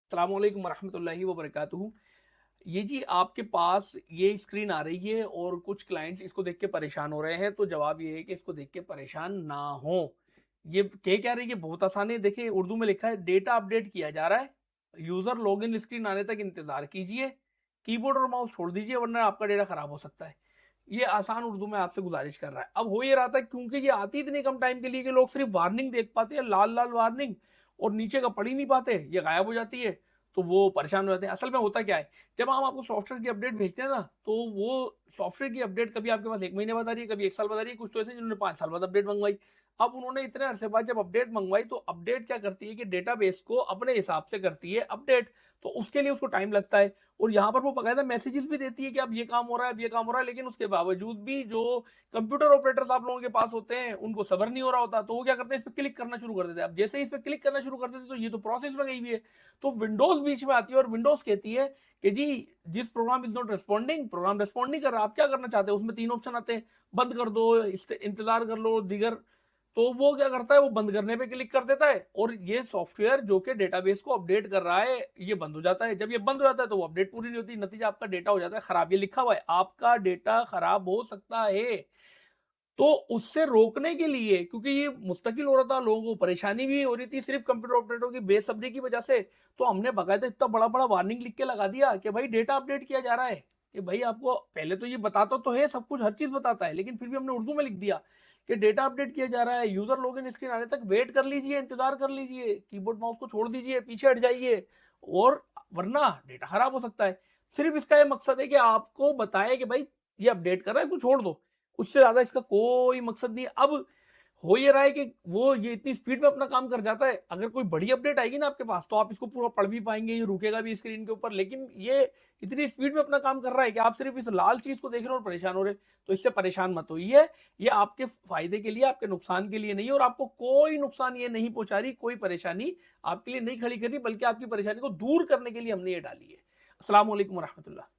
अस्सलाम वालेकुम वरहमतुल्लाहि वबरकातुहू। ये जी आपके पास ये स्क्रीन आ रही है और कुछ क्लाइंट्स इसको देख के परेशान हो रहे हैं, तो जवाब ये है कि इसको देख के परेशान ना हो। ये कह क्या रही है, बहुत आसान है। देखिए उर्दू में लिखा है डेटा अपडेट किया जा रहा है, यूजर लॉगिन स्क्रीन आने तक इंतजार कीजिए, कीबोर्ड और माउस छोड़ दीजिए वरना आपका डेटा खराब हो सकता है। ये आसान उर्दू में आपसे गुजारिश कर रहा है। अब हो ये रहा था क्योंकि ये आती इतने कम टाइम के लिए कि लोग सिर्फ वार्निंग देख पाते हैं, लाल लाल वार्निंग, और नीचे का पढ़ ही नहीं पाते, ये गायब हो जाती है, तो वो परेशान हो जाते हैं। असल में होता क्या है, जब हम आपको सॉफ्टवेयर की अपडेट भेजते हैं ना, तो वो सॉफ्टवेयर की अपडेट कभी आपके पास 1 महीने बाद आ रही है, कभी 1 साल बाद आ रही है। कुछ तो ऐसे जिन्होंने 5 साल बाद अपडेट मंगवाई। अब उन्होंने इतने अरसे बाद जब अपडेट मंगवाई, तो अपडेट क्या करती है कि डेटाबेस को अपने हिसाब से करती है अपडेट, तो उसके लिए उसको टाइम लगता है। और यहाँ पर वो बकायदा मैसेजेस भी देती है कि अब ये काम हो रहा है, अब ये काम हो रहा है, लेकिन उसके बावजूद भी जो कंप्यूटर ऑपरेटर्स आप लोगों के पास होते हैं उनको सब्र नहीं हो रहा होता, तो वो क्या करते हैं, इस पर क्लिक करना शुरू कर देते हैं। अब जैसे ही इस पर क्लिक करना शुरू कर देते हैं, तो ये तो प्रोसेस में गई हुई है। तो विंडोज बीच में आती है और विंडोज कहती है कि जी this program is not responding, program respond नहीं कर रहा, आप क्या करना चाहते हैं। उसमें 3 ऑप्शन आते हैं, बंद कर दो, इंतजार कर लो, दिगर। तो वो क्या करता है, वो बंद करने पे क्लिक कर देता है और ये सॉफ्टवेयर जो कि डेटाबेस को अपडेट कर रहा है, ये बंद हो जाता है। जब ये बंद हो जाता है तो वो अपडेट पूरी नहीं होती, नतीजा आपका डेटा हो जाता है खराब। ये लिखा हुआ है आपका डेटा खराब हो सकता है। तो उससे रोकने के लिए, क्योंकि ये मुस्तकिल हो रहा था, लोगों को परेशानी भी हो रही थी सिर्फ कंप्यूटर ऑपरेटरों की बेसब्री की वजह से, तो हमने बाकायदा इतना बड़ा बड़ा वार्निंग लिख के लगा दिया कि भाई डेटा अपडेट किया जा रहा है। कि भाई आपको पहले तो ये बताता तो है, सब कुछ हर चीज बताता है, लेकिन फिर भी हमने उर्दू में लिख दिया कि डेटा अपडेट किया जा रहा है, यूजर लॉगिन स्क्रीन आने तक वेट कर लीजिए, इंतजार कर लीजिए, कीबोर्ड माउस को छोड़ दीजिए, पीछे हट जाइए, और वरना डेटा खराब हो सकता है। सिर्फ इसका ये मकसद है कि आपको बताए कि भाई ये अपडेट कर रहा है, इसको छोड़ दो। उससे ज्यादा इसका कोई मकसद नहीं। अब हो ये रहा है कि वो ये इतनी स्पीड में अपना काम कर जाता है, अगर कोई बड़ी अपडेट आएगी ना आपके पास, तो आप इसको पूरा पढ़ भी पाएंगे, ये रुकेगा भी स्क्रीन के ऊपर, लेकिन ये इतनी स्पीड में अपना काम कर रहा है कि आप सिर्फ इस लाल चीज को देख रहे हो और परेशान हो रहे। तो इससे परेशान मत होइए, ये आपके फायदे के लिए, आपके नुकसान के लिए नहीं, और आपको कोई नुकसान ये नहीं पहुंचा रही, कोई परेशानी आपके लिए नहीं खड़ी कर रही, बल्कि आपकी परेशानी को दूर करने के लिए हमने ये डाली है। अस्सलाम वालेकुम रहमतुल्लाह।